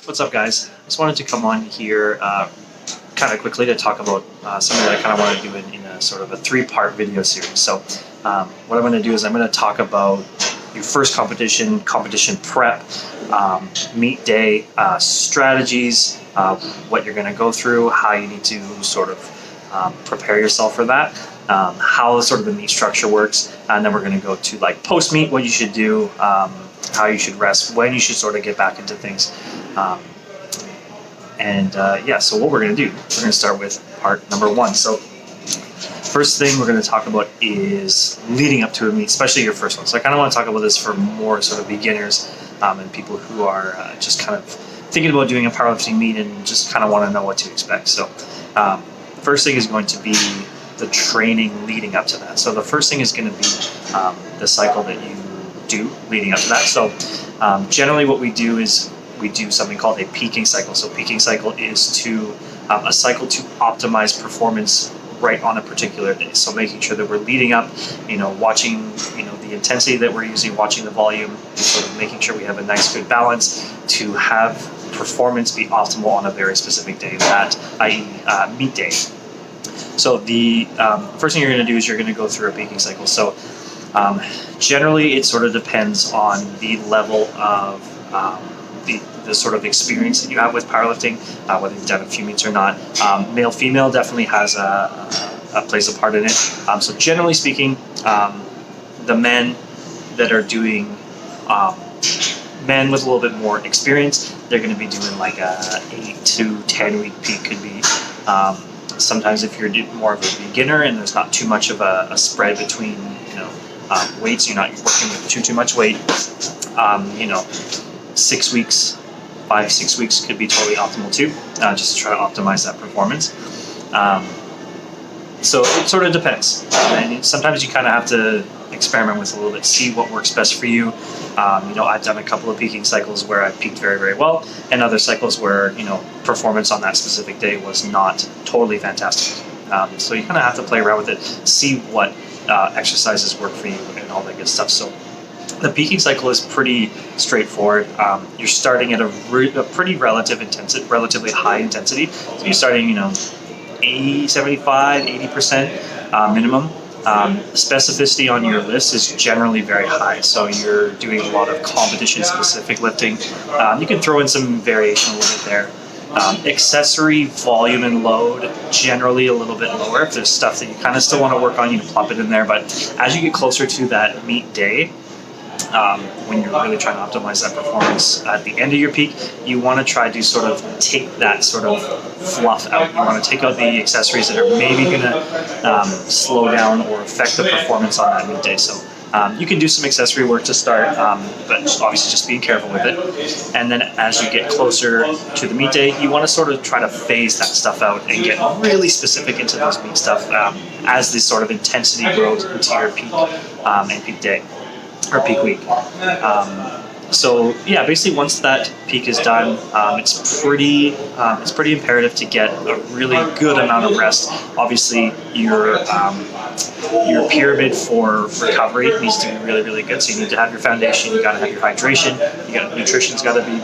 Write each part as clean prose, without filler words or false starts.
What's up, guys? I just wanted to come on here kind of quickly to talk about something that I kind of want to do in a sort of a three-part video series. So what I'm going to do is I'm going to talk about your first competition prep, meet day strategies, what you're going to go through, how you need to sort of prepare yourself for that, how sort of the meet structure works, and then we're going to go to like post-meet, what you should do, how you should rest, when you should sort of get back into things. So what we're going to do, we're going to start with part number one. So first thing we're going to talk about is leading up to a meet, especially your first one. So I kind of want to talk about this for more sort of beginners and people who are just kind of thinking about doing a powerlifting meet and just kind of want to know what to expect. So first thing is going to be the training leading up to that. So the first thing is going to be the cycle that you do leading up to that. So generally what we do is we do something called a peaking cycle. So peaking cycle is a cycle to optimize performance right on a particular day. So making sure that we're leading up, watching, the intensity that we're using, watching the volume, sort of making sure we have a nice good balance to have performance be optimal on a very specific day, that i.e. Meet day. So the first thing you're going to do is you're going to go through a peaking cycle. So generally it sort of depends on the level of the sort of experience that you have with powerlifting, whether you've done a few meets or not. Male, female definitely has plays a part in it. So generally speaking, the men that are doing, men with a little bit more experience, they're going to be doing like a 8 to 10 week peak. Could be sometimes if you're more of a beginner and there's not too much of a spread between weights, you're not working with too much weight. 6 weeks, 5-6 weeks could be totally optimal too, just to try to optimize that performance. So it sort of depends. And sometimes you kind of have to experiment with a little bit, see what works best for you. I've done a couple of peaking cycles where I've peaked very, very well, and other cycles where, performance on that specific day was not totally fantastic. So you kind of have to play around with it, see what exercises work for you and all that good stuff. So the peaking cycle is pretty straightforward. You're starting at a pretty relatively high intensity. So you're starting, 75, 80% minimum. Specificity on your list is generally very high. So you're doing a lot of competition-specific lifting. You can throw in some variation a little bit there. Accessory volume and load, generally a little bit lower. If there's stuff that you kind of still want to work on, you can plop it in there. But as you get closer to that meet day, when you're really trying to optimize that performance at the end of your peak, you want to try to sort of take that sort of fluff out. You want to take out the accessories that are maybe going to slow down or affect the performance on that meet day. So you can do some accessory work to start, but obviously just being careful with it. And then as you get closer to the meet day, you want to sort of try to phase that stuff out and get really specific into those meet stuff as this sort of intensity grows into your peak and peak day. Or peak week. Basically once that peak is done, it's pretty imperative to get a really good amount of rest. Obviously, your pyramid for recovery needs to be really, really good. So you need to have your foundation, you got to have your hydration, nutrition's got to be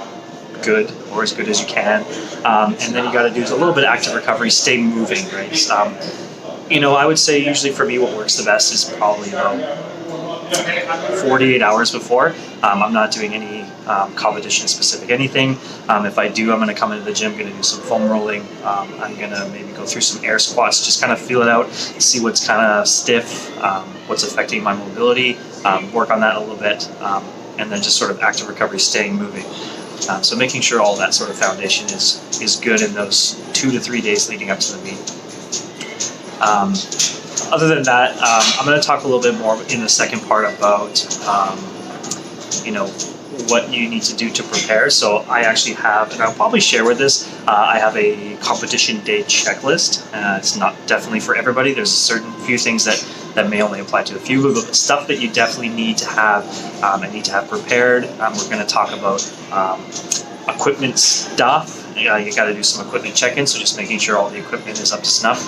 good or as good as you can, and then you got to do a little bit of active recovery, stay moving, right? I would say usually for me what works the best is probably 48 hours before. I'm not doing any competition-specific anything. If I do, I'm going to come into the gym, going to do some foam rolling. I'm going to maybe go through some air squats, just kind of feel it out, see what's kind of stiff, what's affecting my mobility, work on that a little bit, and then just sort of active recovery, staying moving. So making sure all that sort of foundation is good in those 2 to 3 days leading up to the meet. Other than that, I'm going to talk a little bit more in the second part about, what you need to do to prepare. So I actually have, and I'll probably share with this, I have a competition day checklist. It's not definitely for everybody. There's a certain few things that may only apply to a few, but stuff that you definitely need to have and need to have prepared. We're going to talk about equipment stuff. You got to do some equipment check-ins, so just making sure all the equipment is up to snuff.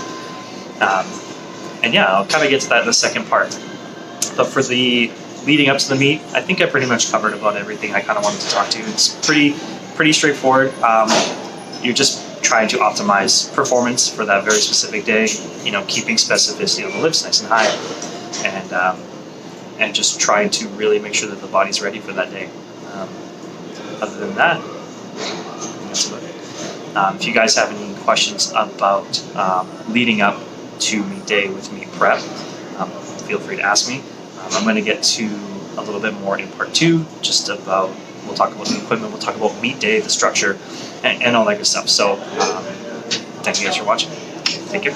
I'll kind of get to that in the second part. But for the leading up to the meet, I think I pretty much covered about everything I kind of wanted to talk to. It's pretty pretty straightforward. You're just trying to optimize performance for that very specific day. You know, keeping specificity on the lifts nice and high, and just trying to really make sure that the body's ready for that day. Other than that, that's about it. If you guys have any questions about leading up to meet day with meet prep, feel free to ask me. I'm going to get to a little bit more in part 2, just about, we'll talk about the equipment, we'll talk about meet day, the structure, and all that good stuff. So thank you guys for watching. Take care.